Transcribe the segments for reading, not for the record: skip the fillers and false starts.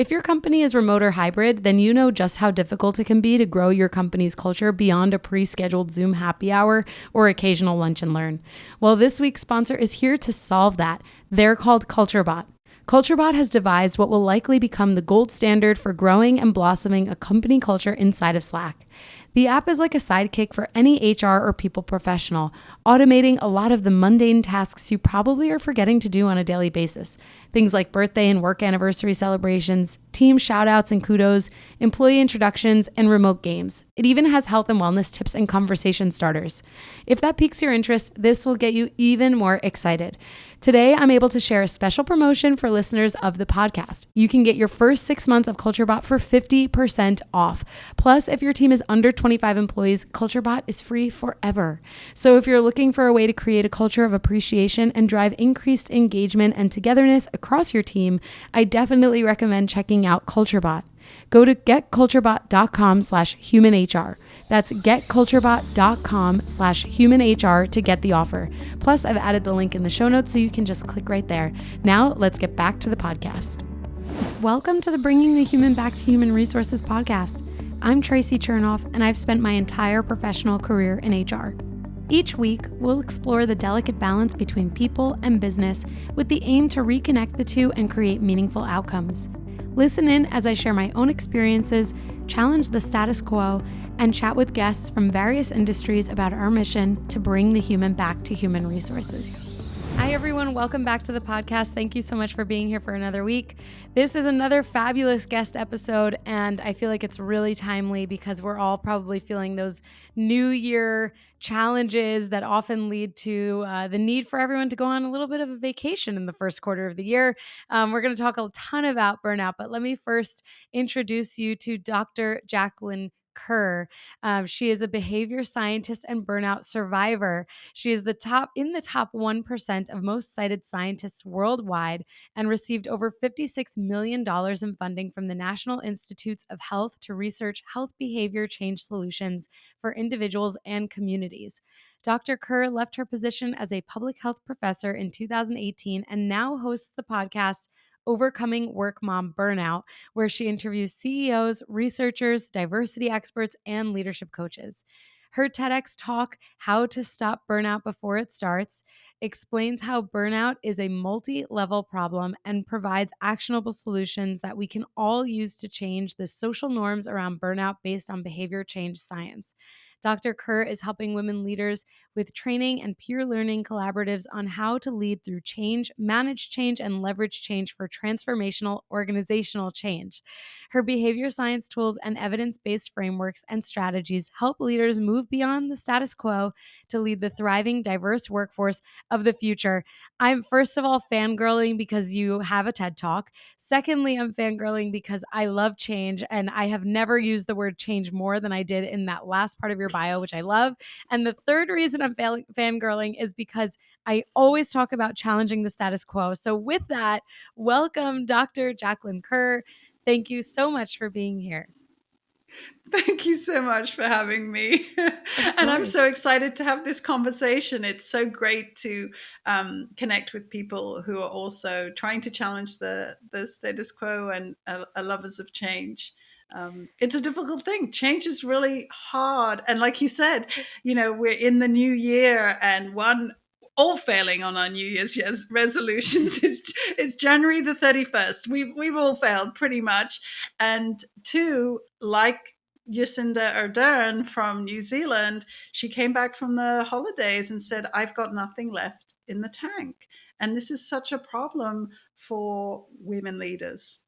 If your company is remote or hybrid, then you know just how difficult it can be to grow your company's culture beyond a pre-scheduled Zoom happy hour or occasional lunch and learn. Well, this week's sponsor is here to solve that. They're called CultureBot. CultureBot has devised what will likely become the gold standard for growing and blossoming a company culture inside of Slack. The app is like a sidekick for any HR or people professional, automating a lot of the mundane tasks you probably are forgetting to do on a daily basis. Things like birthday and work anniversary celebrations, team shoutouts and kudos, employee introductions, and remote games. It even has health and wellness tips and conversation starters. If that piques your interest, this will get you even more excited. Today, I'm able to share a special promotion for listeners of the podcast. You can get your first 6 months of CultureBot for 50% off. Plus, if your team is under 25 employees, CultureBot is free forever. So if you're looking for a way to create a culture of appreciation and drive increased engagement and togetherness across your team, I definitely recommend checking out CultureBot. Go to getculturebot.com/humanhr. That's getculturebot.com/humanhr to get the offer. Plus, I've added the link in the show notes so you can just click right there. Now, let's get back to the podcast. Welcome to the Bringing the Human Back to Human Resources podcast. I'm Tracy Chernoff, and I've spent my entire professional career in HR. Each week, we'll explore the delicate balance between people and business with the aim to reconnect the two and create meaningful outcomes. Listen in as I share my own experiences, challenge the status quo, and chat with guests from various industries about our mission to bring the human back to human resources. Hi, everyone. Welcome back to the podcast. Thank you so much for being here for another week. This is another fabulous guest episode, and I feel like it's really timely because we're all probably feeling those New Year challenges that often lead to the need for everyone to go on a little bit of a vacation in the first quarter of the year. We're going to talk a ton about burnout, but let me first introduce you to Dr. Jacqueline Kerr. She is a behavior scientist and burnout survivor. She is in the top 1% of most cited scientists worldwide and received over $56 million in funding from the National Institutes of Health to research health behavior change solutions for individuals and communities. Dr. Kerr left her position as a public health professor in 2018 and now hosts the podcast Overcoming Work Mom Burnout, where she interviews CEOs, researchers, diversity experts, and leadership coaches. Her TEDx talk, How to Stop Burnout Before It Starts, explains how burnout is a multi-level problem and provides actionable solutions that we can all use to change the social norms around burnout based on behavior change science. Dr. Kerr is helping women leaders with training and peer learning collaboratives on how to lead through change, manage change, and leverage change for transformational organizational change. Her behavior science tools and evidence-based frameworks and strategies help leaders move beyond the status quo to lead the thriving, diverse workforce of the future. I'm first of all fangirling because you have a TED Talk. Secondly, I'm fangirling because I love change, and I have never used the word change more than I did in that last part of your bio, which I love. And the third reason I'm fangirling is because I always talk about challenging the status quo. So with that, welcome Dr. Jacqueline Kerr. Thank you so much for being here. Thank you so much for having me. And I'm so excited to have this conversation. It's so great to connect with people who are also trying to challenge the status quo and are lovers of change. It's a difficult thing. Change is really hard. And like you said, we're in the new year, and all failing on our New Year's resolutions. It's January the 31st. We've all failed pretty much. And two, like Jacinda Ardern from New Zealand, she came back from the holidays and said, I've got nothing left in the tank. And this is such a problem for women leaders.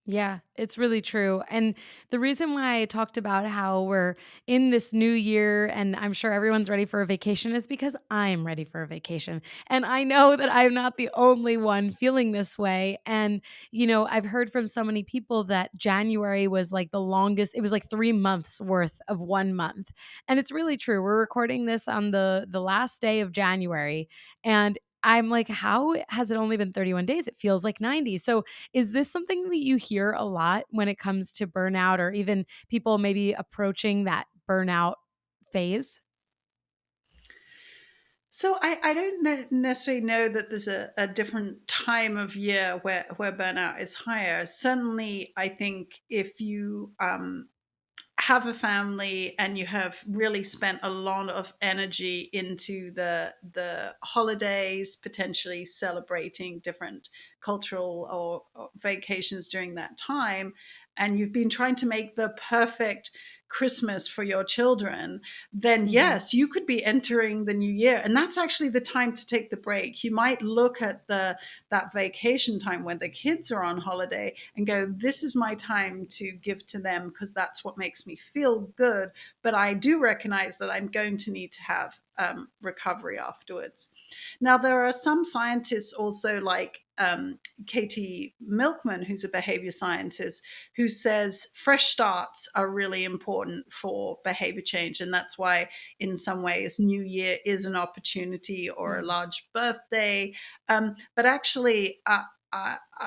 Yeah, it's really true. And the reason why I talked about how we're in this new year and I'm sure everyone's ready for a vacation is because I'm ready for a vacation. And I know that I'm not the only one feeling this way. And, I've heard from so many people that January was like the longest, it was like 3 months worth of 1 month. And it's really true. We're recording this on the last day of January. And I'm like, how has it only been 31 days? It feels like 90. So is this something that you hear a lot when it comes to burnout or even people maybe approaching that burnout phase? So I don't necessarily know that there's a different time of year where burnout is higher. Certainly, I think if you have a family and you have really spent a lot of energy into the holidays, potentially celebrating different cultural or vacations during that time, and you've been trying to make the perfect Christmas for your children, then Mm-hmm. yes, you could be entering the new year. And that's actually the time to take the break. You might look at that vacation time when the kids are on holiday and go, this is my time to give to them because that's what makes me feel good. But I do recognize that I'm going to need to have recovery afterwards. Now, there are some scientists also like Katie Milkman, who's a behavior scientist, who says fresh starts are really important for behavior change. And that's why, in some ways, New Year is an opportunity or a large birthday. But actually,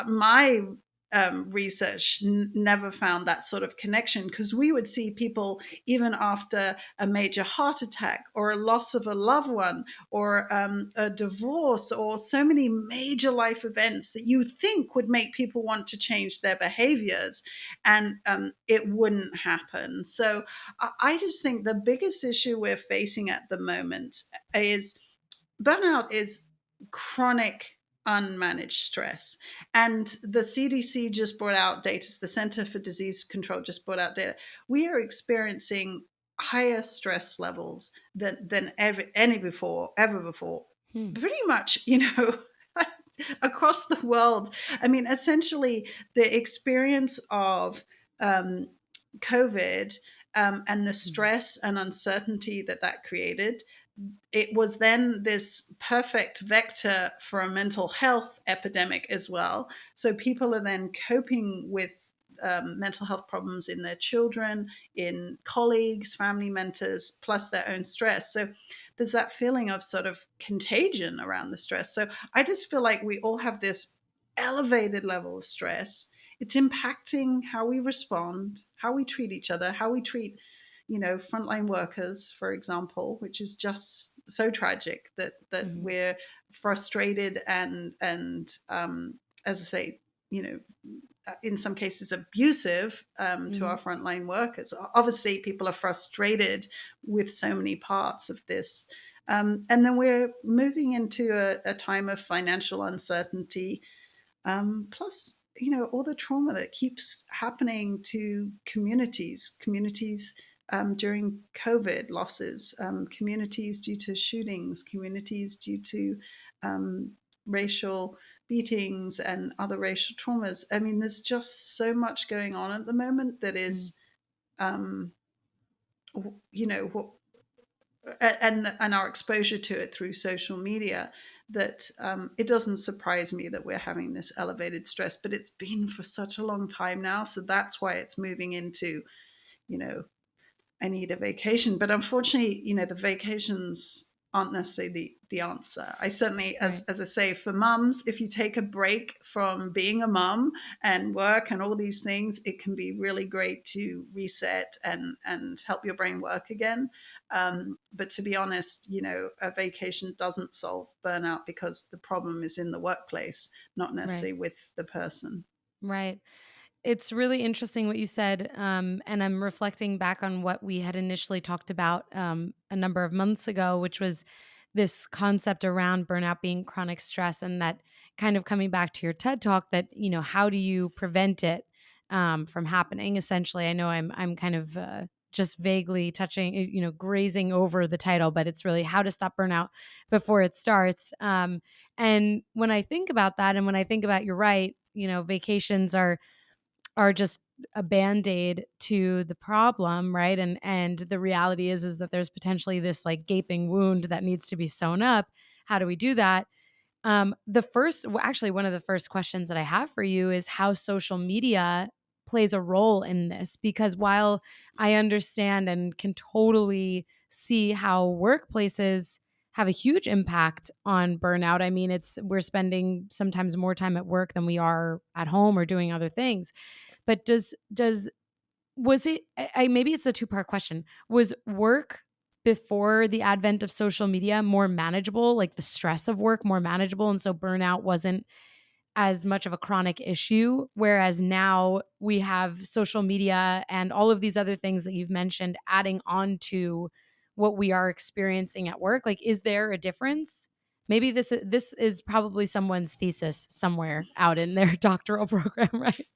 my research never found that sort of connection, because we would see people even after a major heart attack or a loss of a loved one or a divorce or so many major life events that you think would make people want to change their behaviors, and it wouldn't happen. So I just think the biggest issue we're facing at the moment is burnout is chronic unmanaged stress. And the CDC just brought out data, the Center for Disease Control just brought out data. We are experiencing higher stress levels than ever before. Hmm. Pretty much, across the world. I mean, essentially, the experience of um, COVID and the stress and uncertainty that created, it was then this perfect vector for a mental health epidemic as well. So people are then coping with mental health problems in their children, in colleagues, family mentors, plus their own stress. So there's that feeling of sort of contagion around the stress. So I just feel like we all have this elevated level of stress. It's impacting how we respond, how we treat each other, how we treat frontline workers, for example, which is just so tragic that Mm-hmm. we're frustrated and as I say, in some cases abusive to Mm-hmm. our frontline workers. Obviously, people are frustrated with so many parts of this. And then we're moving into a time of financial uncertainty, plus, all the trauma that keeps happening to communities during COVID losses, communities due to shootings, communities due to racial beatings and other racial traumas. I mean, there's just so much going on at the moment that is, um, what and our exposure to it through social media, that it doesn't surprise me that we're having this elevated stress, but it's been for such a long time now. So that's why it's moving into, you know, I need a vacation. But unfortunately, the vacations aren't necessarily the answer. I certainly, Right. as I say, for mums, if you take a break from being a mum and work and all these things, it can be really great to reset and help your brain work again. But to be honest, a vacation doesn't solve burnout, because the problem is in the workplace, not Right. necessarily with the person. Right. It's really interesting what you said. And I'm reflecting back on what we had initially talked about a number of months ago, which was this concept around burnout being chronic stress, and that kind of coming back to your TED talk, that, how do you prevent it from happening? Essentially, I know I'm kind of just vaguely touching, grazing over the title, but it's really how to stop burnout before it starts. And when I think about that, and when I think about, you're right, vacations are just a band-aid to the problem, right? And the reality is that there's potentially this like gaping wound that needs to be sewn up. How do we do that? Actually, one of the first questions that I have for you is how social media plays a role in this, because while I understand and can totally see how workplaces have a huge impact on burnout. I mean, we're spending sometimes more time at work than we are at home or doing other things. But does was it, maybe it's a two-part question. Was work before the advent of social media more manageable, like the stress of work more manageable. And so burnout wasn't as much of a chronic issue. Whereas now we have social media and all of these other things that you've mentioned adding on to what we are experiencing at work. Like, is there a difference? Maybe this is probably someone's thesis somewhere out in their doctoral program, right?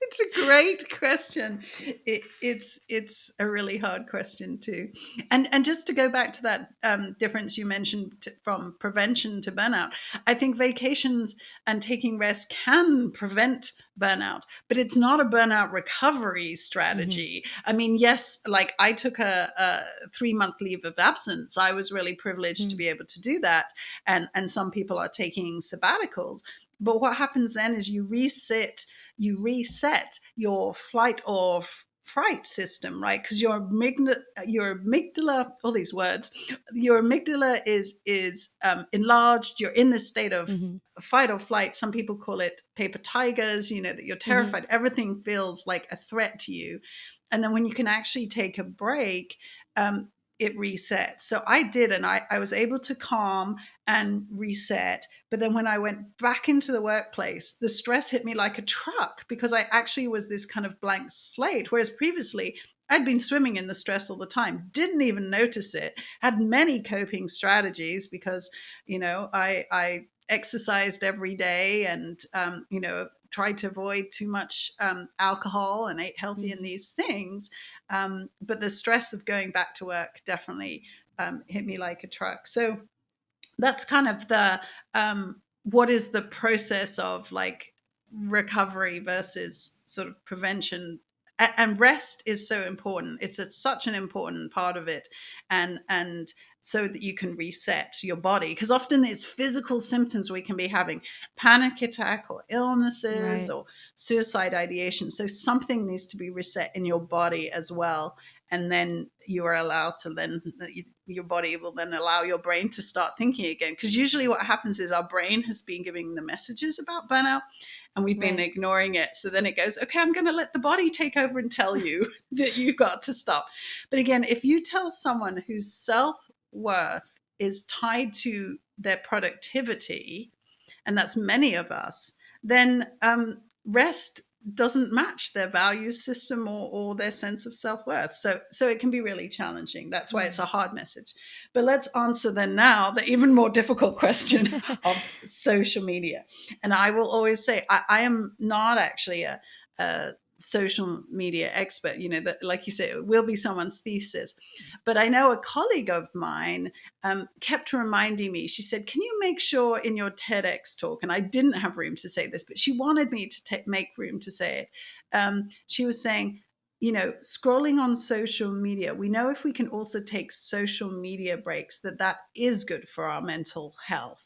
It's a great question. It's a really hard question too. And just to go back to that difference you mentioned from prevention to burnout, I think vacations and taking rest can prevent burnout, but it's not a burnout recovery strategy. I mean, yes, like I took a 3-month leave of absence. I was really privileged to be able to do that. And some people are taking sabbaticals. But what happens then is you reset your flight or fright system, right? Because your amygdala, all these words, your amygdala is enlarged. You're in this state of fight or flight. Some people call it paper tigers, you know, that you're terrified. Everything feels like a threat to you. And then when you can actually take a break, it resets. So I did, and I was able to calm and reset. But then when I went back into the workplace, the stress hit me like a truck because I actually was this kind of blank slate. Whereas previously, I'd been swimming in the stress all the time, didn't even notice it, had many coping strategies because, you know, I exercised every day and, you know, tried to avoid too much alcohol and ate healthy in these things. But the stress of going back to work definitely hit me like a truck. So that's kind of the what is the process of like recovery versus sort of prevention. And rest is so important. It's such an important part of it. And so that you can reset your body. Because often it's physical symptoms we can be having, panic attack or illnesses or suicide ideation. So something needs to be reset in your body as well. And then you are allowed to then, your body will then allow your brain to start thinking again. Because usually what happens is our brain has been giving the messages about burnout and we've been ignoring it. So then it goes, okay, I'm going to let the body take over and tell you that you've got to stop. But again, if you tell someone whose self-worth is tied to their productivity, and that's many of us, then rest doesn't match their value system or their sense of self-worth. So it can be really challenging. That's why it's a hard message. But let's answer then now the even more difficult question of social media. And I will always say, I am not actually a social media expert, you know, that, like you say, it will be someone's thesis. But I know a colleague of mine kept reminding me, she said, can you make sure in your TEDx talk, and I didn't have room to say this, but she wanted me to make room to say it. She was saying, you know, scrolling on social media, we know if we can also take social media breaks, that is good for our mental health.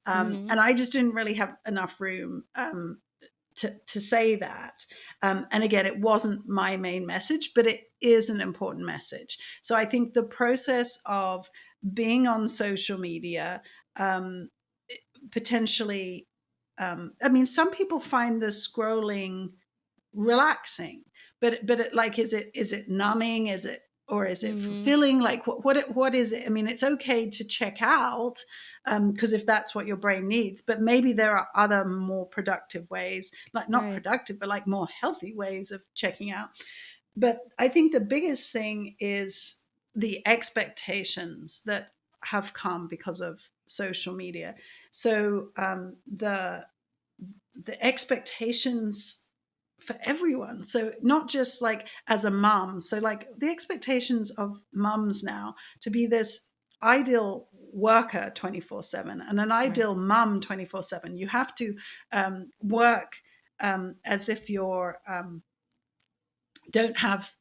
And I just didn't really have enough room to say that. And again, it wasn't my main message, but it is an important message. So I think the process of being on social media potentially, I mean, some people find the scrolling relaxing, but like, is it numbing? Is it fulfilling? Like what is it? I mean, it's okay to check out because if that's what your brain needs, but maybe there are other more productive ways, like not productive, but like more healthy ways of checking out. But I think the biggest thing is the expectations that have come because of social media. So the expectations for everyone. So not just like as a mom. So like the expectations of moms now to be this ideal worker 24/7 and an ideal mom 24/7. You have to work as if you're don't have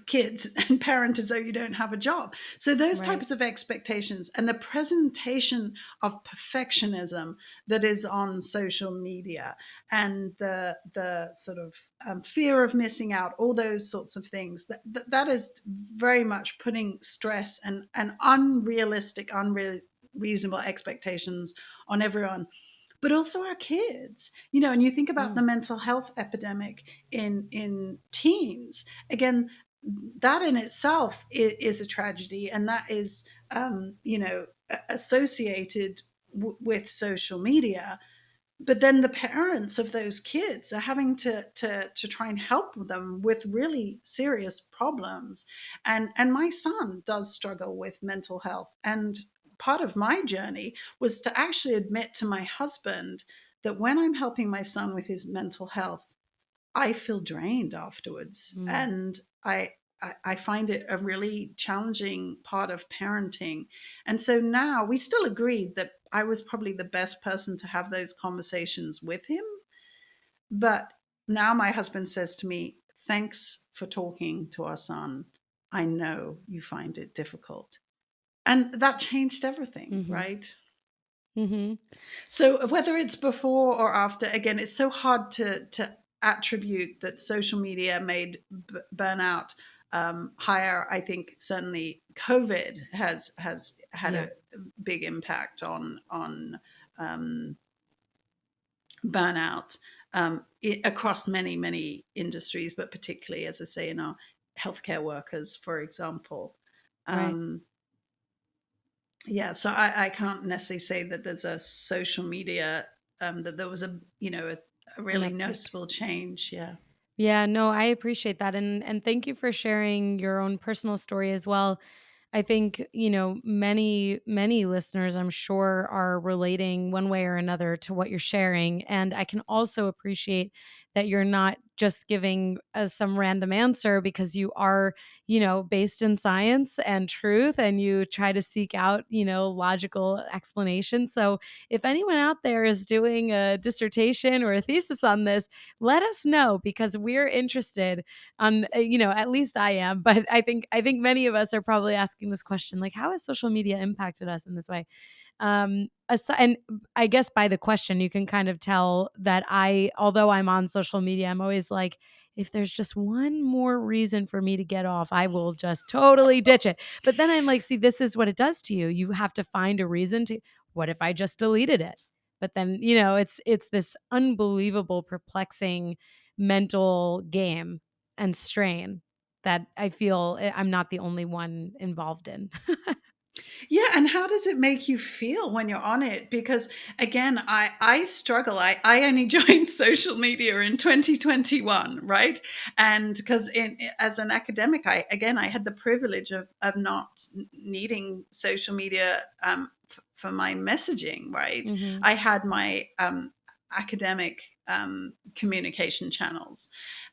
kids and parent as though you don't have a job. So those types of expectations and the presentation of perfectionism that is on social media and the sort of fear of missing out, all those sorts of things, that is very much putting stress and unrealistic, unreasonable expectations on everyone. But also our kids, you know, and you think about the mental health epidemic in teens. Again, that in itself is a tragedy, and that is, associated with social media. But then the parents of those kids are having to try and help them with really serious problems. And my son does struggle with mental health. And part of my journey was to actually admit to my husband that when I'm helping my son with his mental health, I feel drained afterwards. Mm, And I find it a really challenging part of parenting. And so now we still agreed that I was probably the best person to have those conversations with him. But now my husband says to me, "Thanks for talking to our son. I know you find it difficult." And that changed everything, mm-hmm, right? mm-hmm. So whether it's before or after, again, it's so hard to attribute that social media made burnout higher. I think certainly COVID has had Yeah, a big impact on um, burnout across many industries, but particularly, as I say, in our healthcare workers, for example. right. Um, yeah, so I can't necessarily say that there's a social media that there was a An really uptick. noticeable change. Yeah. Yeah, no, I appreciate that. And thank you for sharing your own personal story as well. I think, many listeners, I'm sure, are relating one way or another to what you're sharing. And I can also appreciate that you're not just giving us some random answer, because you are, based in science and truth, and you try to seek out, logical explanations. So if anyone out there is doing a dissertation or a thesis on this, let us know, because we're interested on, at least I am, but I think many of us are probably asking this question, like, how has social media impacted us in this way? And I guess by the question you can kind of tell that although I'm on social media, I'm always like, if there's just one more reason for me to get off, I will just totally ditch it. But then I'm like, see, this is what it does to you. You have to find a reason to, what if I just deleted it? But then, it's this unbelievable, perplexing mental game and strain that I feel I'm not the only one involved in. Yeah, and how does it make you feel when you're on it? Because again, I struggle. I only joined social media in 2021, right? And because in as an academic, I had the privilege of not needing social media for my messaging, right? Hmm. I had my academic communication channels,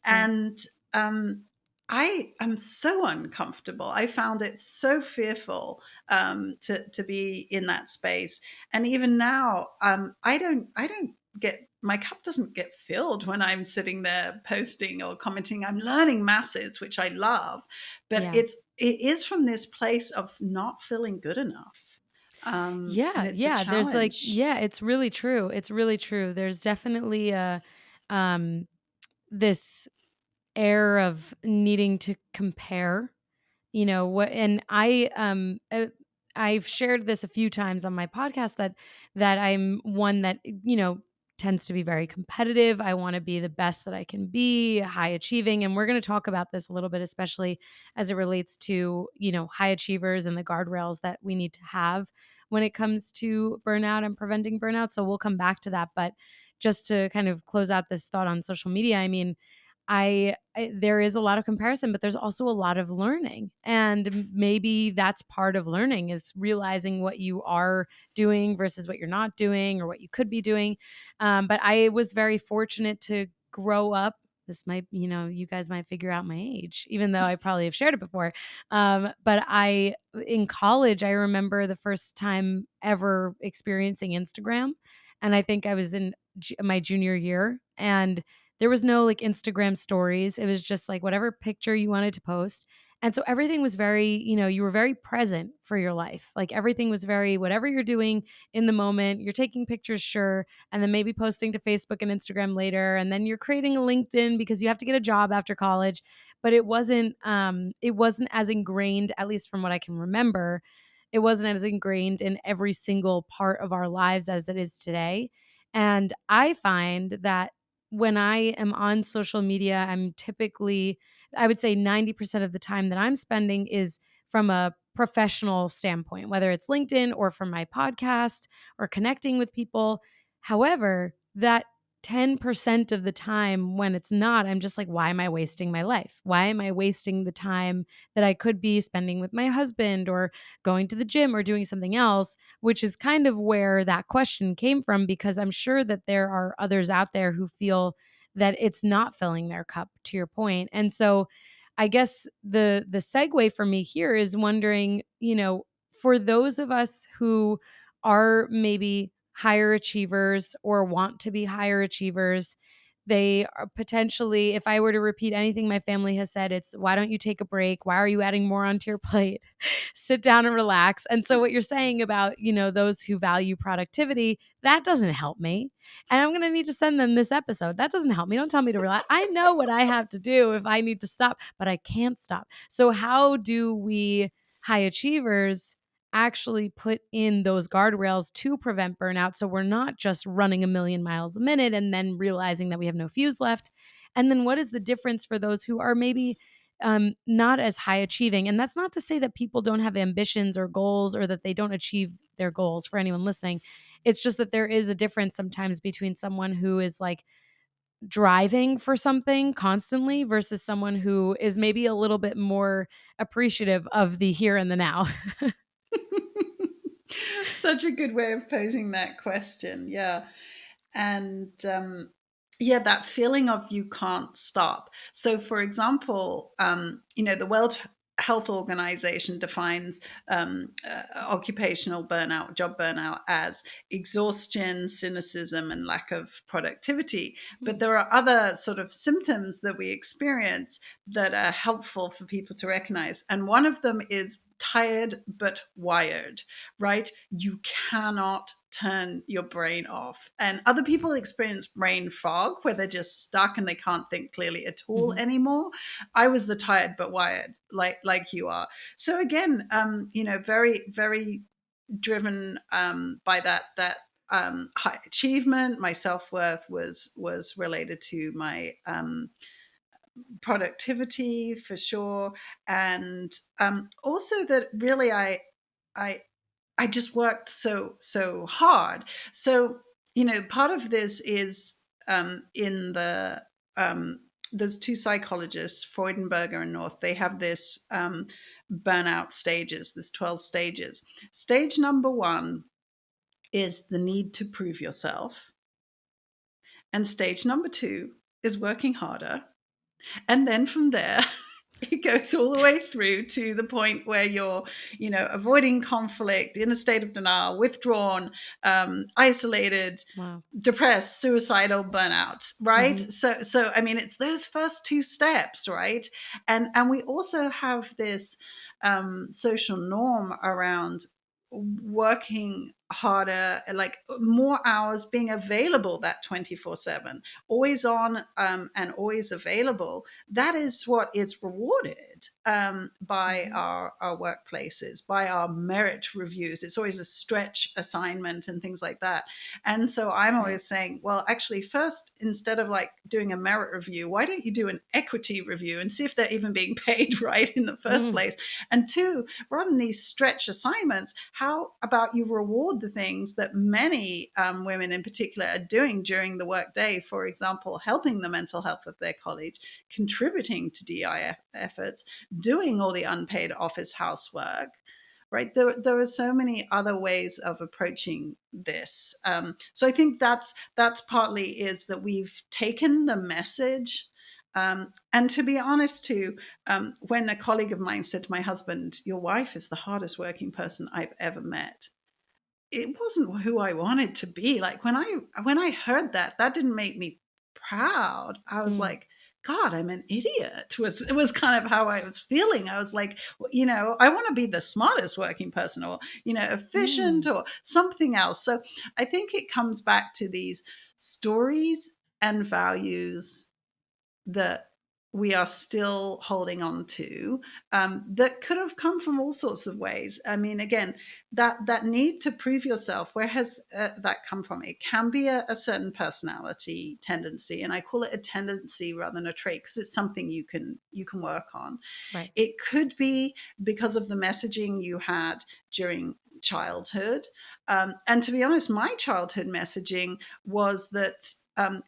Right. and um, I am so uncomfortable. I found it so fearful to be in that space. And even now, I don't get my cup doesn't get filled when I'm sitting there posting or commenting. I'm learning masses, which I love, but Yeah. it is from this place of not feeling good enough, and Yeah, it's a yeah, there's like, challenge. yeah, it's really true. It's really true. There's definitely um this air of needing to compare, what, and I've shared this a few times on my podcast, that I'm one that, tends to be very competitive. I want to be the best that I can be, high achieving, and we're going to talk about this a little bit, especially as it relates to, high achievers and the guardrails that we need to have when it comes to burnout and preventing burnout. So we'll come back to that, but just to kind of close out this thought on social media, I mean, there is a lot of comparison, but there's also a lot of learning. And maybe that's part of learning, is realizing what you are doing versus what you're not doing, or what you could be doing. But I was very fortunate to grow up. This might, you guys might figure out my age, even though I probably have shared it before. But in college, I remember the first time ever experiencing Instagram. And I think I was in my junior year. And there was no like Instagram stories. It was just like whatever picture you wanted to post. And so everything was very, you were very present for your life. Like everything was very, whatever you're doing in the moment, you're taking pictures, sure, and then maybe posting to Facebook and Instagram later. And then you're creating a LinkedIn because you have to get a job after college. But it wasn't as ingrained, at least from what I can remember. It wasn't as ingrained in every single part of our lives as it is today. And I find that when I am on social media, I'm typically, I would say 90% of the time that I'm spending is from a professional standpoint, whether it's LinkedIn or from my podcast or connecting with people. However, that 10% of the time when it's not, I'm just like, why am I wasting my life? Why am I wasting the time that I could be spending with my husband or going to the gym or doing something else? Which is kind of where that question came from, because I'm sure that there are others out there who feel that it's not filling their cup, to your point. And so I guess the segue for me here is wondering, for those of us who are maybe higher achievers or want to be higher achievers, they are potentially, if I were to repeat anything my family has said, it's, why don't you take a break? Why are you adding more onto your plate? Sit down and relax. And so what you're saying about, those who value productivity, that doesn't help me. And I'm going to need to send them this episode. That doesn't help me. Don't tell me to relax. I know what I have to do if I need to stop, but I can't stop. So how do we high achievers actually put in those guardrails to prevent burnout, so we're not just running a million miles a minute and then realizing that we have no fuse left? And then what is the difference for those who are maybe not as high achieving? And that's not to say that people don't have ambitions or goals or that they don't achieve their goals, for anyone listening. It's just that there is a difference sometimes between someone who is like driving for something constantly versus someone who is maybe a little bit more appreciative of the here and the now. Such a good way of posing that question. Yeah. And yeah, that feeling of you can't stop. So, for example, the World Health Organization defines occupational burnout, job burnout, as exhaustion, cynicism, and lack of productivity. But there are other sort of symptoms that we experience that are helpful for people to recognize. And one of them is tired but wired, right? You cannot turn your brain off. And other people experience brain fog, where they're just stuck and they can't think clearly at all anymore. I was the tired but wired, like you are. So again, very, very driven by that high achievement. My self-worth was related to my productivity, for sure. And also that really I just worked so hard. So, part of this is in the there's two psychologists, Freudenberger and North. They have this burnout stages, this 12 stages. Stage number 1 is the need to prove yourself, and stage number 2 is working harder. And then from there, it goes all the way through to the point where you're, avoiding conflict, in a state of denial, withdrawn, isolated, Wow. depressed, suicidal, burnout, right? So I mean, it's those first 2 steps, right? And we also have this social norm around working harder, like more hours, being available that 24/7, always on, and always available. That is what is rewarded by our workplaces, by our merit reviews. It's always a stretch assignment and things like that. And so I'm always saying, well, actually, first, instead of like doing a merit review, why don't you do an equity review and see if they're even being paid right in the first place? And 2, rather than these stretch assignments, how about you reward the things that many women in particular are doing during the workday? For example, helping the mental health of their colleagues, contributing to DI efforts, doing all the unpaid office housework. Right. There are so many other ways of approaching this. So I think that's partly is that we've taken the message. And to be honest, too, when a colleague of mine said to my husband, "Your wife is the hardest working person I've ever met," it wasn't who I wanted to be. Like when I heard that didn't make me proud. I was like, God, I'm an idiot. It was kind of how I was feeling. I was like, I want to be the smartest working person, or, efficient, or something else. So I think it comes back to these stories and values that we are still holding on to, that could have come from all sorts of ways. I mean, again, that need to prove yourself, where has that come from? It can be a certain personality tendency, and I call it a tendency rather than a trait, because it's something you can work on. Right. It could be because of the messaging you had during childhood. And to be honest, my childhood messaging was that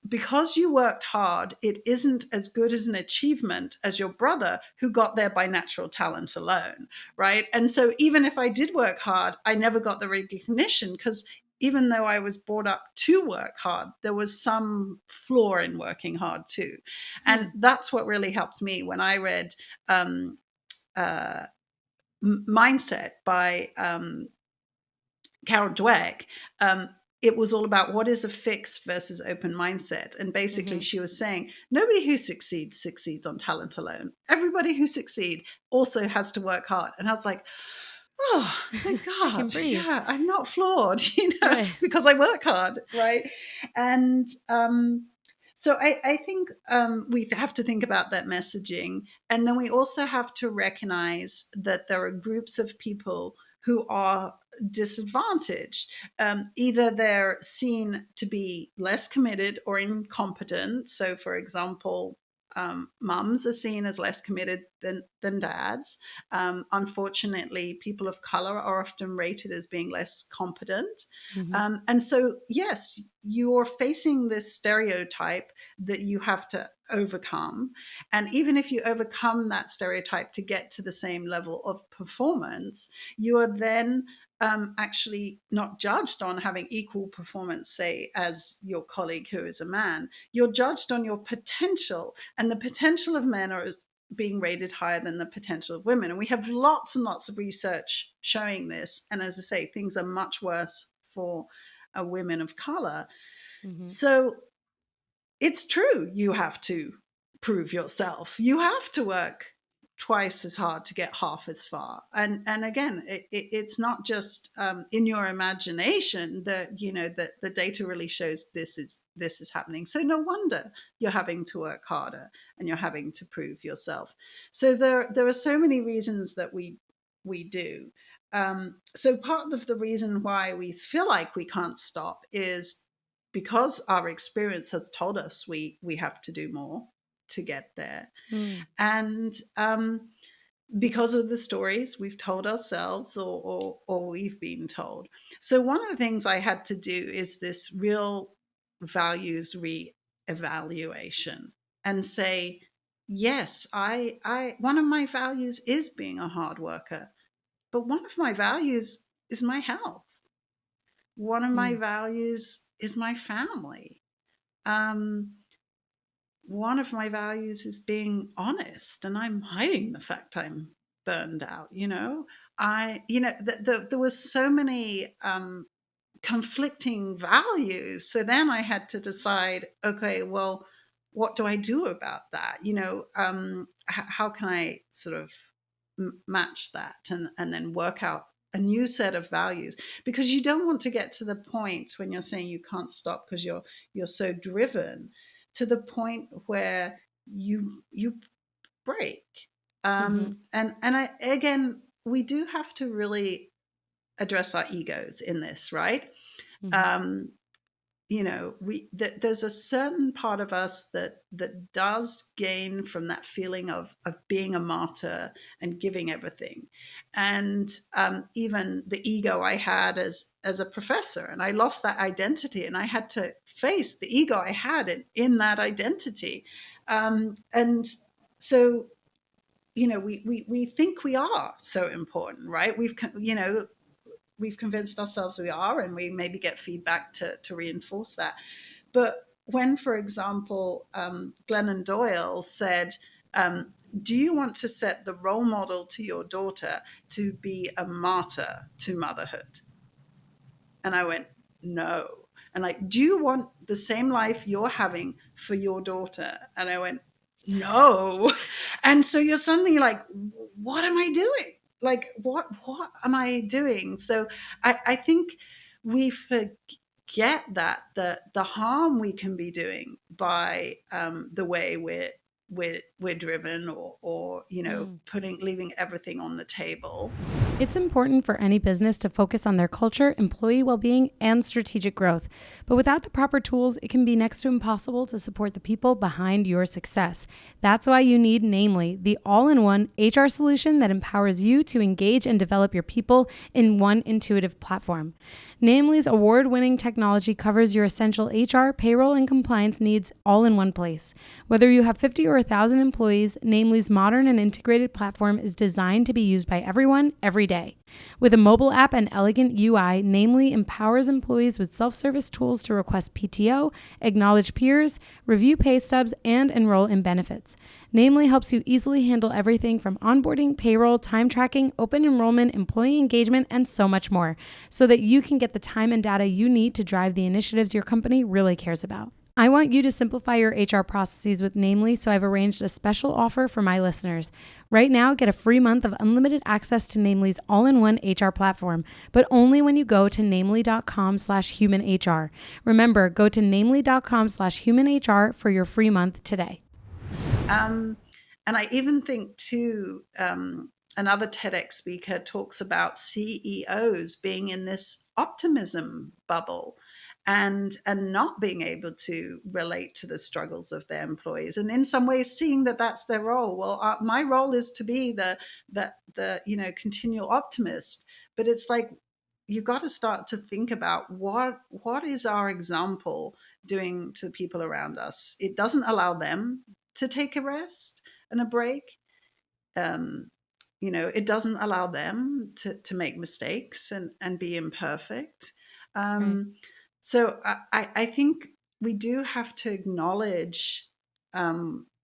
because you worked hard, it isn't as good as an achievement as your brother who got there by natural talent alone, right? And so even if I did work hard, I never got the recognition, because even though I was brought up to work hard, there was some flaw in working hard too. And that's what really helped me when I read Mindset by Carol Dweck. It was all about what is a fixed versus open mindset. And basically she was saying, nobody who succeeds on talent alone. Everybody who succeeds also has to work hard. And I was like, oh, thank God. Yeah, I'm not flawed, Right. because I work hard, right? And so I think we have to think about that messaging. And then we also have to recognize that there are groups of people who are disadvantaged. Either they're seen to be less committed or incompetent. So, for example, mums are seen as less committed than dads. Unfortunately, people of color are often rated as being less competent. And so, yes, you're facing this stereotype that you have to overcome. And even if you overcome that stereotype to get to the same level of performance, you are then actually not judged on having equal performance, say, as your colleague who is a man. You're judged on your potential, and the potential of men are being rated higher than the potential of women. And we have lots and lots of research showing this. And as I say, things are much worse for women of color. So it's true, you have to prove yourself. You have to work twice as hard to get half as far. And again, it's not just in your imagination that, that the data really shows this is happening. So no wonder you're having to work harder and you're having to prove yourself. So there are so many reasons that we do. So part of the reason why we feel like we can't stop is because our experience has told us we have to do more to get there. And because of the stories we've told ourselves or we've been told. So one of the things I had to do is this real values re-evaluation and say, yes, I one of my values is being a hard worker, but one of my values is my health. One of my values is my family. One of my values is being honest, and I'm hiding the fact I'm burned out. There was so many conflicting values. So then I had to decide, okay, well, what do I do about that? How can I sort of match that and then work out a new set of values? Because you don't want to get to the point when you're saying you can't stop because you're so driven, to the point where you break. And again, we do have to really address our egos in this, right? There's a certain part of us that does gain from that feeling of being a martyr and giving everything. And even the ego I had as a professor, and I lost that identity, and I had to face the ego I had in that identity. And so, we think we are so important, right? We've convinced ourselves we are, and we maybe get feedback to reinforce that. But when, for example, Glennon Doyle said, do you want to set the role model to your daughter to be a martyr to motherhood? And I went, no. And like, do you want the same life you're having for your daughter? And I went, no. And so you're suddenly like, what am I doing? Like, what am I doing? So I think we forget that the harm we can be doing by the way we're we're driven, or leaving everything on the table. It's important for any business to focus on their culture, employee well-being, and strategic growth. But without the proper tools, it can be next to impossible to support the people behind your success. That's why you need Namely, the all-in-one HR solution that empowers you to engage and develop your people in one intuitive platform. Namely's award-winning technology covers your essential HR, payroll, and compliance needs all in one place. Whether you have 50 or 1,000 employees, Namely's modern and integrated platform is designed to be used by everyone, every day. With a mobile app and elegant UI, Namely empowers employees with self-service tools to request PTO, acknowledge peers, review pay stubs, and enroll in benefits. Namely helps you easily handle everything from onboarding, payroll, time tracking, open enrollment, employee engagement, and so much more, so that you can get the time and data you need to drive the initiatives your company really cares about. I want you to simplify your HR processes with Namely, so I've arranged a special offer for my listeners. Right now, get a free month of unlimited access to Namely's all-in-one HR platform, but only when you go to namely.com/humanhr. Remember, go to namely.com/humanhr for your free month today. And I even think too, another TEDx speaker talks about CEOs being in this optimism bubble and not being able to relate to the struggles of their employees, and in some ways seeing that that's their role. Well, my role is to be the continual optimist, but it's like you've got to start to think about what is our example doing to the people around us. It doesn't allow them to take a rest and a break. It doesn't allow them to make mistakes and be imperfect. Right. So I think we do have to acknowledge,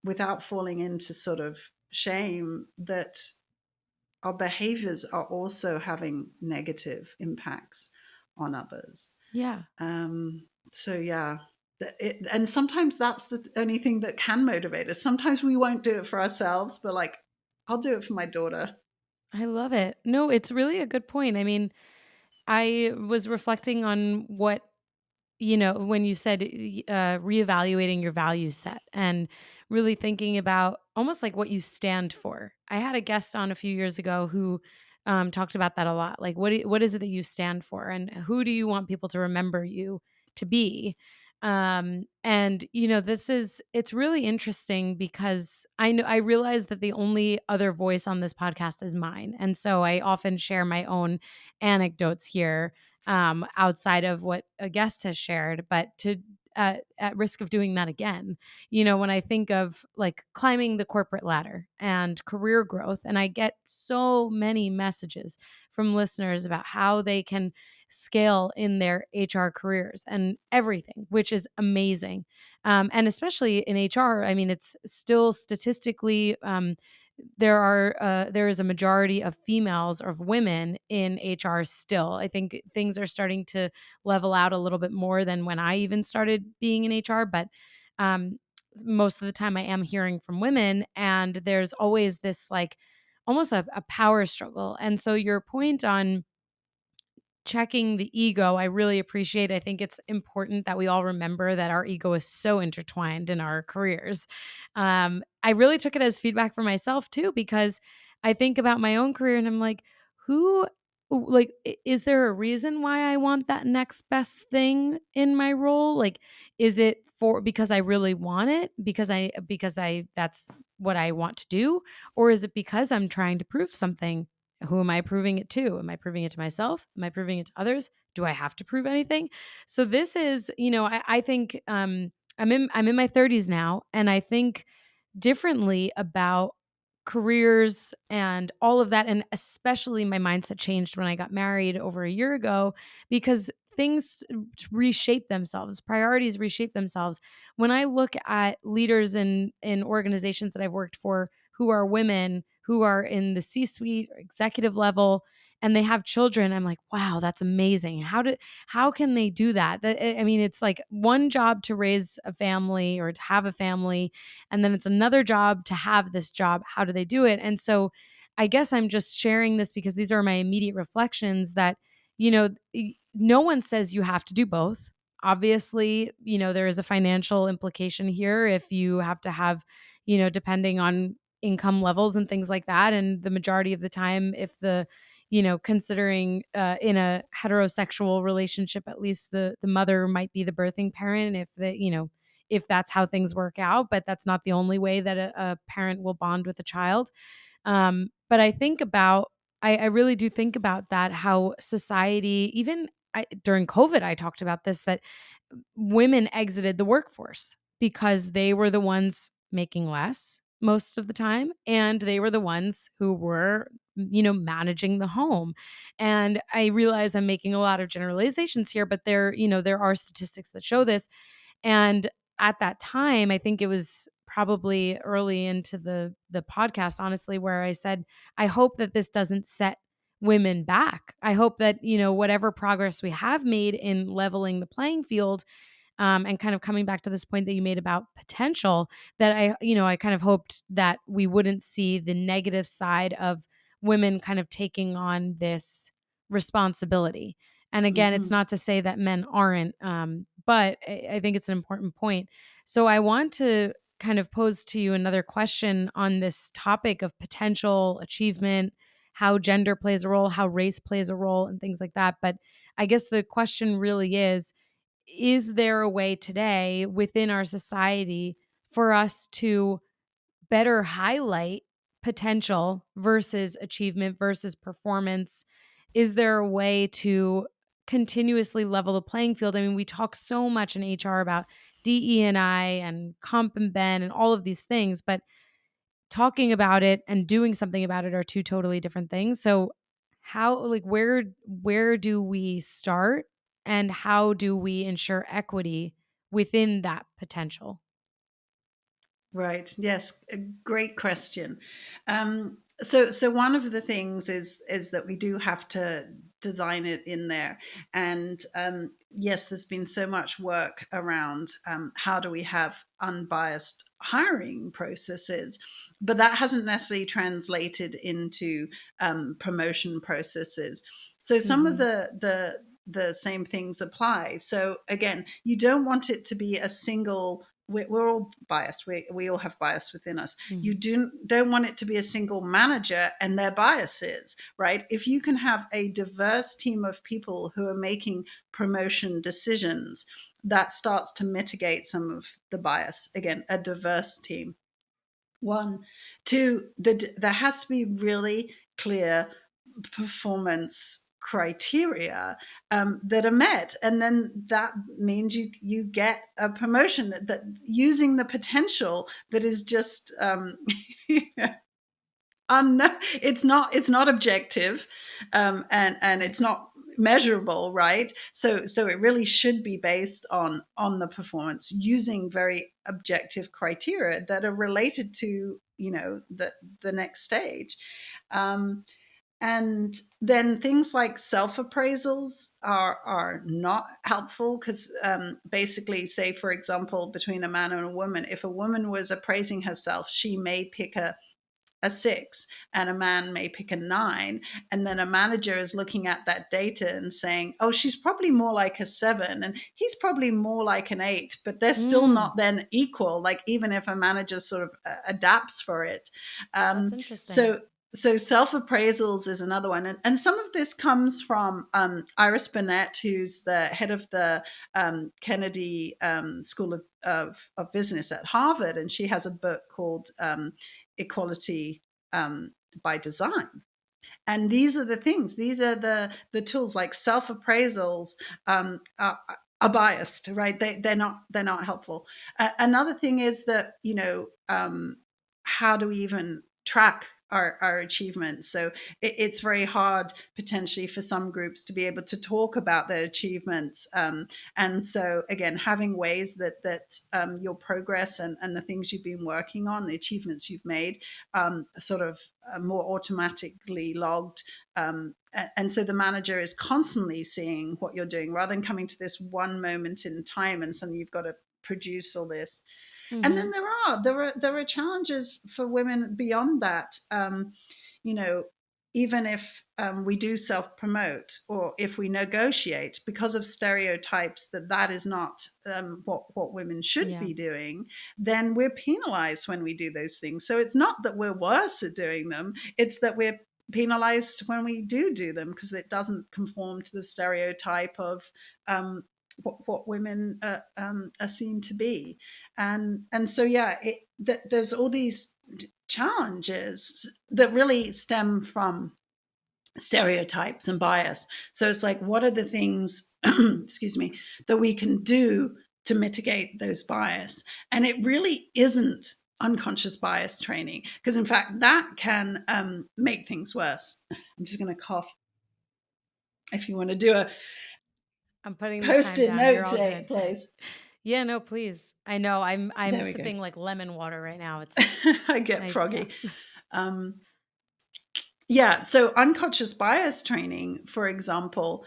without falling into sort of shame, that our behaviors are also having negative impacts on others. Yeah. So yeah. And sometimes that's the only thing that can motivate us. Sometimes we won't do it for ourselves, but like, I'll do it for my daughter. I love it. No, it's really a good point. I mean, I was reflecting on what, when you said reevaluating your value set and really thinking about almost like what you stand for. I had a guest on a few years ago who talked about that a lot. Like, what is it that you stand for, and who do you want people to remember you to be? And it's really interesting because I realize that the only other voice on this podcast is mine, and so I often share my own anecdotes here outside of what a guest has shared, but at risk of doing that again, when I think of like climbing the corporate ladder and career growth, and I get so many messages from listeners about how they can scale in their HR careers and everything, which is amazing. And especially in HR, I mean, it's still statistically, there is a majority of females or of women in HR still. I think things are starting to level out a little bit more than when I even started being in HR, but um, most of the time I am hearing from women, and there's always this like almost a power struggle. And so your point on checking the ego, I really appreciate. I think it's important that we all remember that our ego is so intertwined in our careers. I really took it as feedback for myself too, because I think about my own career and I'm like, who, like, is there a reason why I want that next best thing in my role? Like, is it because I really want it, because I that's what I want to do, or is it because I'm trying to prove something? Who am I proving it to? Am I proving it to myself? Am I proving it to others? Do I have to prove anything? So this is, I think I'm in my 30s now, and I think differently about careers and all of that. And especially my mindset changed when I got married over a year ago, because things reshape themselves, priorities reshape themselves. When I look at leaders in organizations that I've worked for who are women, who are in the C-suite or executive level, and they have children, I'm like, wow, that's amazing. How can they do that? I mean, it's like one job to raise a family or to have a family, and then it's another job to have this job. How do they do it? And so I guess I'm just sharing this because these are my immediate reflections that, no one says you have to do both. Obviously, there is a financial implication here if you have to have, depending on income levels and things like that. And the majority of the time, if considering in a heterosexual relationship, at least the mother might be the birthing parent if that's how things work out, but that's not the only way that a parent will bond with a child. But I really do think about that, how society, even during COVID, I talked about this, that women exited the workforce because they were the ones making less most of the time. And they were the ones who were, managing the home. And I realize I'm making a lot of generalizations here, but there are statistics that show this. And at that time, I think it was probably early into the podcast, honestly, where I said, I hope that this doesn't set women back. I hope that, whatever progress we have made in leveling the playing field, and kind of coming back to this point that you made about potential, that I kind of hoped that we wouldn't see the negative side of women kind of taking on this responsibility. And again, it's Mhm. not to say that men aren't, but I think it's an important point. So I want to kind of pose to you another question on this topic of potential achievement, how gender plays a role, how race plays a role, and things like that. But I guess the question really is there a way today within our society for us to better highlight potential versus achievement versus performance? Is there a way to continuously level the playing field? I mean, we talk so much in HR about DE&I and comp and ben and all of these things, but talking about it and doing something about it are two totally different things. So how, like, where do we start, and how do we ensure equity within that potential? Right. Yes. A great question. So one of the things is that we do have to design it in there, and yes, there's been so much work around how do we have unbiased hiring processes, but that hasn't necessarily translated into promotion processes. So some of Mhm. the same things apply. So again, you don't want it to be a single. We're all biased. We all have bias within us. You Mhm. don't want it to be a single manager and their biases, right? If you can have a diverse team of people who are making promotion decisions, that starts to mitigate some of the bias. Again, a diverse team. One, two, there has to be really clear performance criteria that are met, and then that means you get a promotion that using the potential that is just it's not objective, and it's not measurable, right? So it really should be based on the performance using very objective criteria that are related to the next stage. um, and then things like self appraisals are not helpful because basically, say, for example, between a man and a woman, if a woman was appraising herself, she may pick a 6 and a man may pick a 9, and then a manager is looking at that data and saying, oh, she's probably more like a 7 and he's probably more like an 8, but they're still Mm, not then equal, like even if a manager sort of adapts for it. that's um, interesting. so so self appraisals is another one, and some of this comes from Iris Burnett, who's the head of the Kennedy School of Business at Harvard, and she has a book called Equality by Design. And these are the things, these are the tools, like self appraisals are biased, right? They're not helpful. Another thing is that how do we even track our achievements? So it's very hard potentially for some groups to be able to talk about their achievements, and so again, having ways that your progress and the things you've been working on, the achievements you've made, sort of more automatically logged. And so the manager is constantly seeing what you're doing rather than coming to this one moment in time and suddenly you've got to produce all this. And then Mhm. there are challenges for women beyond that. You know, even if we do self-promote or if we negotiate because of stereotypes that is not what women should be doing, then we're penalized when we do those things. So it's not that we're worse at doing them, it's that we're penalized when we do them because it doesn't conform to the stereotype of what women are seen to be. And so yeah, there's all these challenges that really stem from stereotypes and bias. So it's like, what are the things, excuse me, that we can do to mitigate those bias? And it really isn't unconscious bias training, because in fact that can make things worse. I'm just going to cough. If you want to do a I'm putting the time post-it down. You're note, all good. please. Yeah, no, please. I know I'm sipping like lemon water right now. It's I get froggy. Yeah. So unconscious bias training, for example,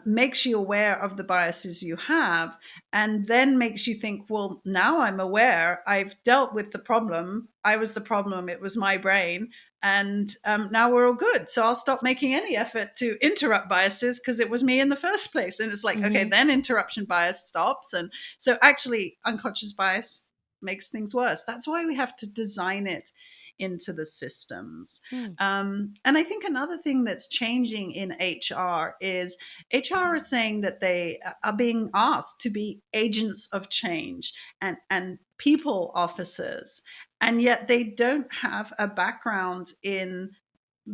makes you aware of the biases you have, and then makes you think, well, now I'm aware, I've dealt with the problem. I was the problem. It was my brain. And now we're all good. So I'll stop making any effort to interrupt biases because it was me in the first place. And it's like, okay, then interruption bias stops. And so actually unconscious bias makes things worse. That's why we have to design it into the systems. And I think another thing that's changing in HR is HR is saying that they are being asked to be agents of change and people officers, and yet they don't have a background in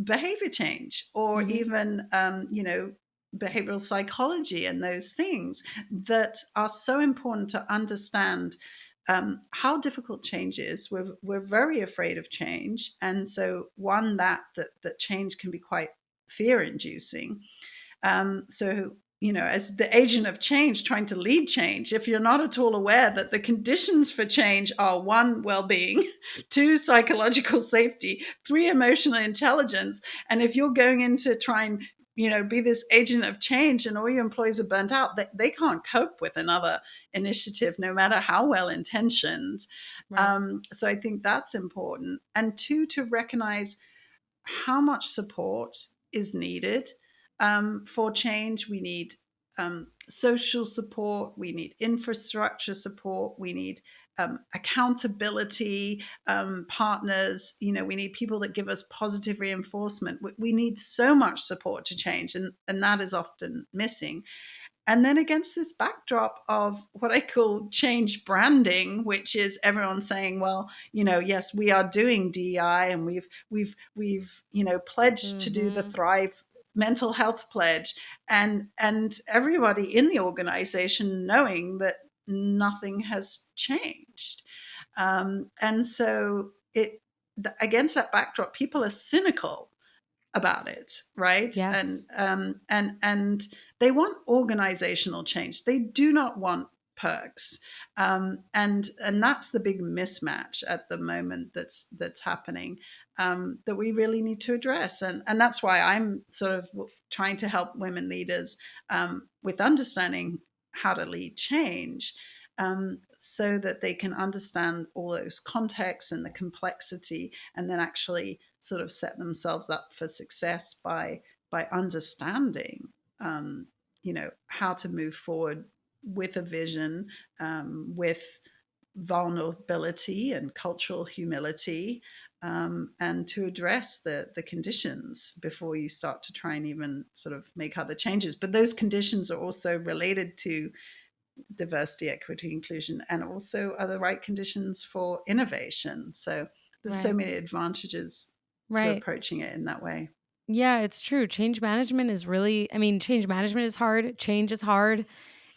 behavior change or even, behavioral psychology and those things that are so important to understand how difficult change is. We're very afraid of change, and so one that change can be quite fear-inducing. So as the agent of change trying to lead change, if you're not at all aware that the conditions for change are 1, well-being, 2, psychological safety, 3, emotional intelligence, and if you're going in to try and be this agent of change and all your employees are burnt out, they can't cope with another initiative, no matter how well intentioned. So I think that's important. And 2, to recognize how much support is needed for change. We need social support, we need infrastructure support, we need accountability partners. We need people that give us positive reinforcement. We need so much support to change, and that is often missing. And then against this backdrop of what I call change branding, which is everyone saying, well, yes, we are doing DEI and we've pledged to do the Thrive mental health pledge, and everybody in the organization knowing that nothing has changed. And so against that backdrop, people are cynical about it, right? Yes. And they want organizational change. They do not want perks, and that's the big mismatch at the moment that's happening, that we really need to address. And that's why I'm sort of trying to help women leaders with understanding how to lead change, so that they can understand all those contexts and the complexity, and then actually sort of set themselves up for success by understanding, how to move forward with a vision, with vulnerability and cultural humility, and to address the conditions before you start to try and even sort of make other changes. But those conditions are also related to diversity, equity, inclusion, and also are the right conditions for innovation. So there's so many advantages to approaching it in that way. Yeah, it's true. Change management is change management is hard. Change is hard.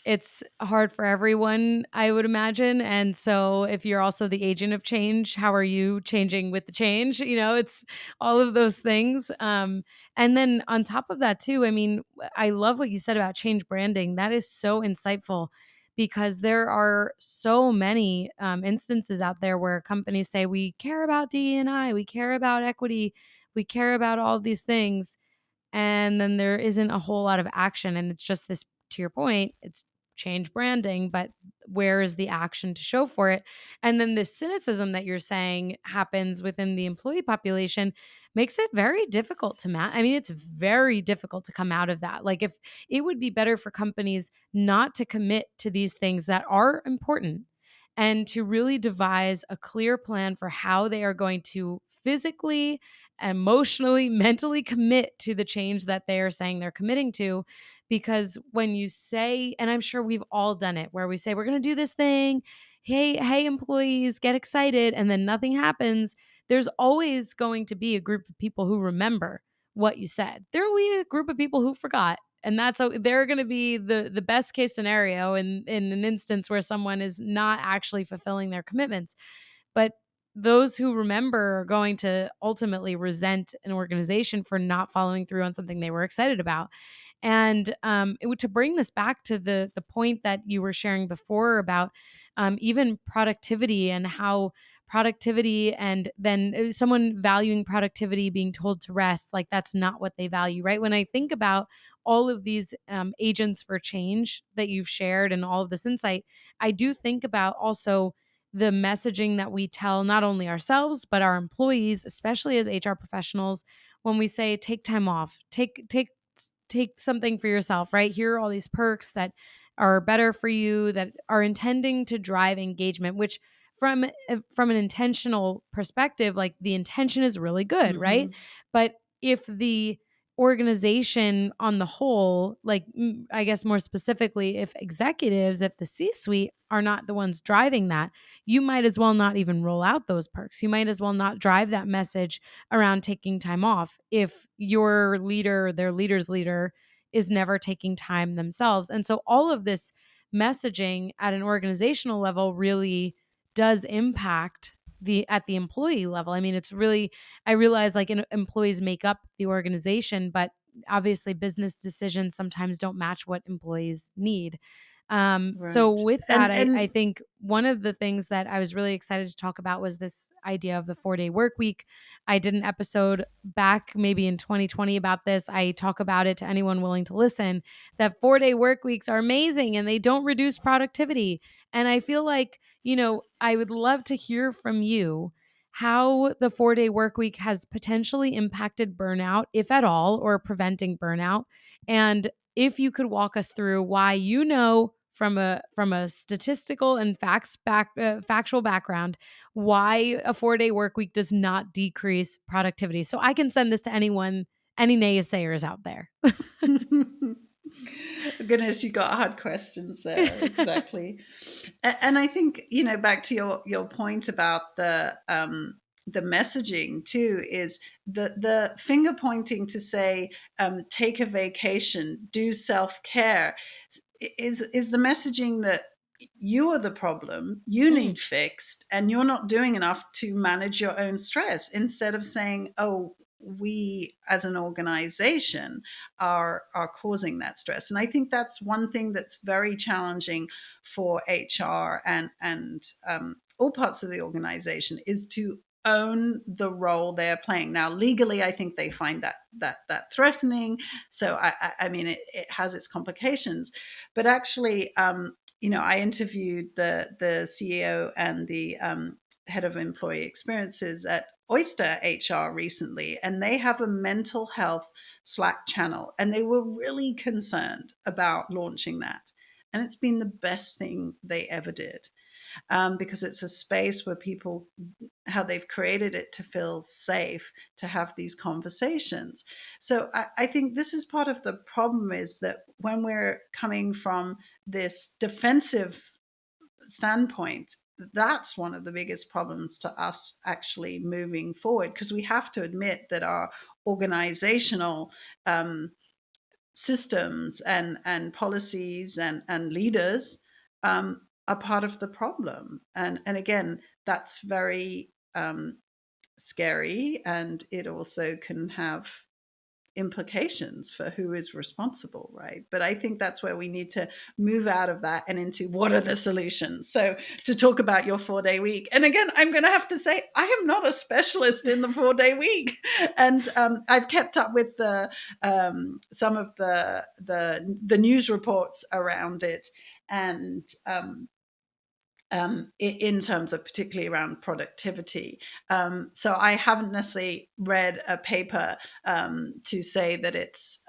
It's hard for everyone, I would imagine. And so if you're also the agent of change, how are you changing with the change? It's all of those things. And then on top of that too, I love what you said about change branding. That is so insightful, because there are so many instances out there where companies say, we care about DE&I, we care about equity, we care about all these things. And then there isn't a whole lot of action. And it's just this, to your point, it's change branding, but where is the action to show for it? And then this cynicism that you're saying happens within the employee population makes it very difficult to I mean, it's very difficult to come out of that. Like, if it would be better for companies not to commit to these things that are important and to really devise a clear plan for how they are going to physically, emotionally, mentally commit to the change that they are saying they're committing to. Because when you say, and I'm sure we've all done it, where we say, we're going to do this thing. Hey, employees, get excited. And then nothing happens. There's always going to be a group of people who remember what you said. There will be a group of people who forgot. And they're going to be the best case scenario in an instance where someone is not actually fulfilling their commitments. But those who remember are going to ultimately resent an organization for not following through on something they were excited about. And to bring this back to the point that you were sharing before about even productivity, and how productivity, and then someone valuing productivity being told to rest, like that's not what they value, right? When I think about all of these agents for change that you've shared and all of this insight, I do think about also the messaging that we tell not only ourselves but our employees, especially as HR professionals, when we say take time off, take something for yourself, right? Here are all these perks that are better for you, that are intending to drive engagement, which from an intentional perspective, like the intention is really good, right? But if the organization on the whole, like I guess more specifically, if the C-suite are not the ones driving that, you might as well not even roll out those perks. You might as well not drive that message around taking time off if your leader, their leader's leader, is never taking time themselves. And so all of this messaging at an organizational level really does impact at the employee level. I mean, it's really, I realize like employees make up the organization, but obviously business decisions sometimes don't match what employees need. So Right. with that, I And think one of the things that I was really excited to talk about was this idea of the 4-day work week. I did an episode back maybe in 2020 about this. I talk about it to anyone willing to listen, that 4-day work weeks are amazing and they don't reduce productivity. And I feel like, I would love to hear from you how the 4-day work week has potentially impacted burnout, if at all, or preventing burnout. And if you could walk us through why, from a statistical and factual background, why a 4-day work week does not decrease productivity. So I can send this to anyone, any naysayers out there. goodness, you got hard questions there. Exactly. And I think, back to your point about the messaging too, is the finger pointing to say, take a vacation, do self-care, is the messaging that you are the problem, you need fixed, and you're not doing enough to manage your own stress, instead of saying, oh, we as an organization are causing that stress. And I think that's one thing that's very challenging for HR and all parts of the organization, is to own the role they're playing. Now, legally, I think they find that threatening. So I mean, it has its complications, but actually, I interviewed the CEO and the head of employee experiences at Oyster HR recently, and they have a mental health Slack channel, and they were really concerned about launching that. And it's been the best thing they ever did, because it's a space where people, how they've created it to feel safe, to have these conversations. So I think this is part of the problem, is that when we're coming from this defensive standpoint, that's one of the biggest problems to us actually moving forward, because we have to admit that our organizational systems and policies and leaders are part of the problem. And again, that's very scary, and it also can have implications for who is responsible, right? But I think that's where we need to move out of that and into what are the solutions. So to talk about your 4-day week, and again, I'm going to have to say, I am not a specialist in the 4-day week, and I've kept up with the some of the news reports around it. and in terms of particularly around productivity. So I haven't necessarily read a paper to say that it's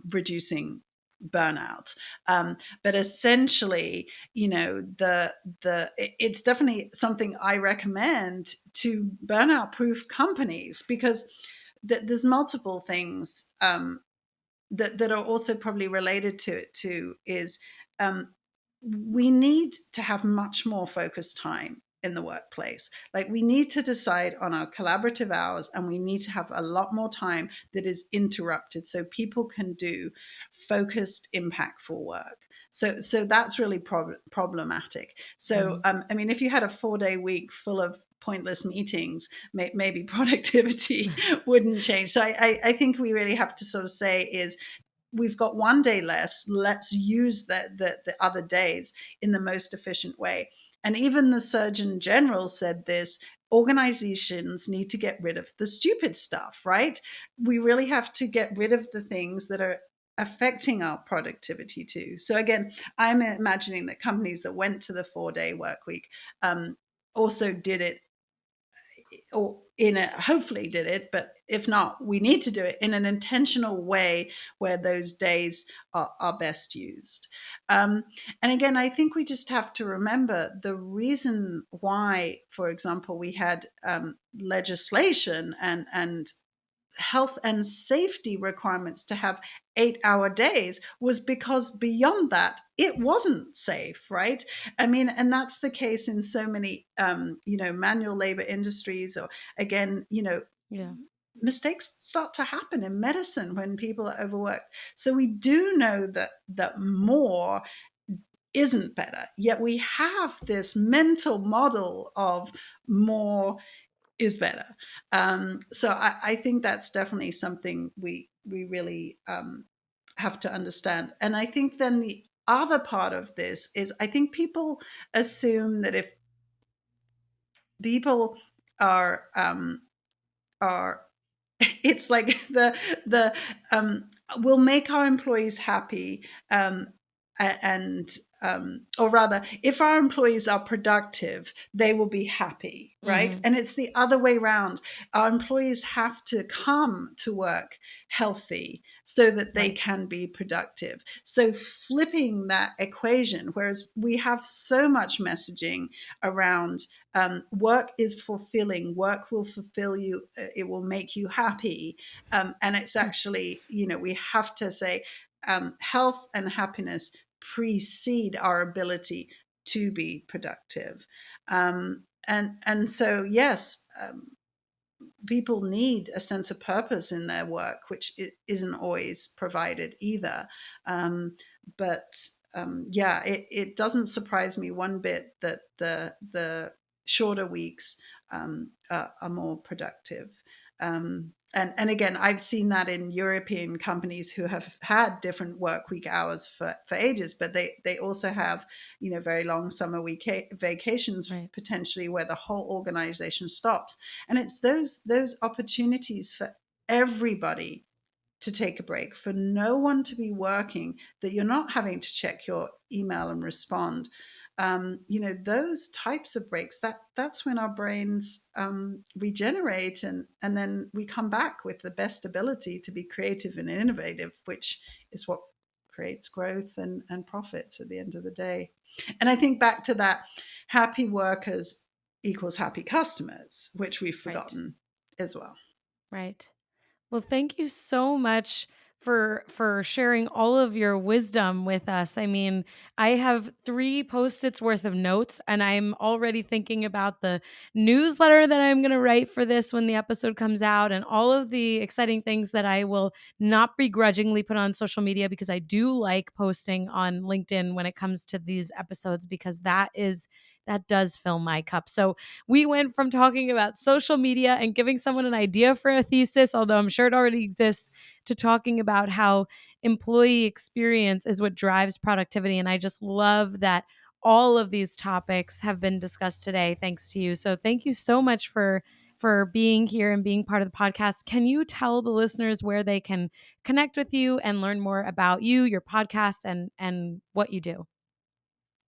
reducing burnout, but essentially, it's definitely something I recommend to burnout-proof companies, because there's multiple things that are also probably related to it too. Is we need to have much more focused time in the workplace. Like, we need to decide on our collaborative hours, and we need to have a lot more time that is interrupted so people can do focused, impactful work. So that's really problematic. So, I mean, if you had a 4-day week full of pointless meetings, maybe productivity wouldn't change. So I think we really have to sort of say is, we've got one day less, let's use the other days in the most efficient way. And even the Surgeon General said this: organizations need to get rid of the stupid stuff, right? We really have to get rid of the things that are affecting our productivity too. So again, I'm imagining that companies that went to the 4-day work week also did it, or in a hopefully did it, but if not, we need to do it in an intentional way where those days are best used. And again, I think we just have to remember the reason why, for example, we had legislation and health and safety requirements to have 8-hour days was because beyond that, it wasn't safe, right? I mean, and that's the case in so many, manual labor industries, or again, mistakes start to happen in medicine when people are overworked. So we do know that more isn't better, yet we have this mental model of more is better. So I think that's definitely something we really have to understand. And I think then the other part of this is, I think people assume that if people are it's like the we'll make our employees happy, and or rather, if our employees are productive, they will be happy, right? Mm-hmm. And it's the other way around. Our employees have to come to work healthy so that they can be productive. So flipping that equation, whereas we have so much messaging around work is fulfilling, work will fulfill you, it will make you happy. And it's actually, we have to say health and happiness precede our ability to be productive. And so, yes, people need a sense of purpose in their work, which isn't always provided either. But it doesn't surprise me one bit that the shorter weeks are more productive. And again, I've seen that in European companies who have had different work week hours for ages, but they also have, very long summer week vacations, potentially, where the whole organization stops. And it's those opportunities for everybody to take a break, for no one to be working, that you're not having to check your email and respond. Those types of breaks, that's when our brains regenerate, and then we come back with the best ability to be creative and innovative, which is what creates growth and profits at the end of the day. And I think back to that, happy workers equals happy customers, which we've forgotten as well. Right. Well, thank you so much for sharing all of your wisdom with us. I mean, I have 3 Post-its worth of notes, and I'm already thinking about the newsletter that I'm going to write for this when the episode comes out, and all of the exciting things that I will not begrudgingly put on social media, because I do like posting on LinkedIn when it comes to these episodes, because that does fill my cup. So we went from talking about social media and giving someone an idea for a thesis, although I'm sure it already exists, to talking about how employee experience is what drives productivity. And I just love that all of these topics have been discussed today, thanks to you. So thank you so much for being here and being part of the podcast. Can you tell the listeners where they can connect with you and learn more about you, your podcast, and what you do?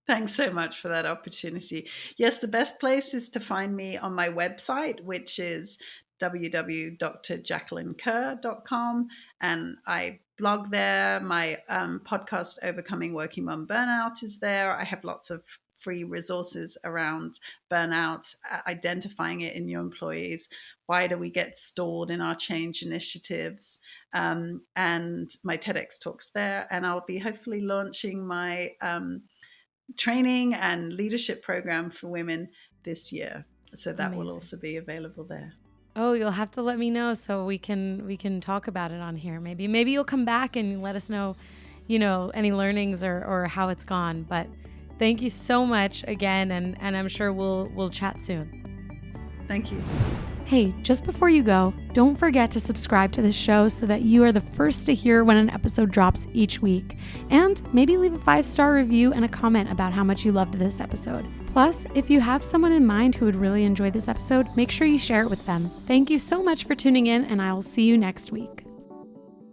Thanks so much for that opportunity. Yes, the best place is to find me on my website, which is www.drjacquelinekerr.com. And I blog there. My podcast, Overcoming Working Mom Burnout, is there. I have lots of free resources around burnout, identifying it in your employees. Why do we get stalled in our change initiatives? And my TEDx talks there. And I'll be hopefully launching my training and leadership program for women this year. So that Amazing. will also be available there. Oh, you'll have to let me know so we can talk about it on here. Maybe you'll come back and let us know, any learnings or how it's gone. But thank you so much again, and I'm sure we'll chat soon. Thank you. Hey, just before you go, don't forget to subscribe to this show so that you are the first to hear when an episode drops each week. And maybe leave a 5-star review and a comment about how much you loved this episode. Plus, if you have someone in mind who would really enjoy this episode, make sure you share it with them. Thank you so much for tuning in, and I will see you next week.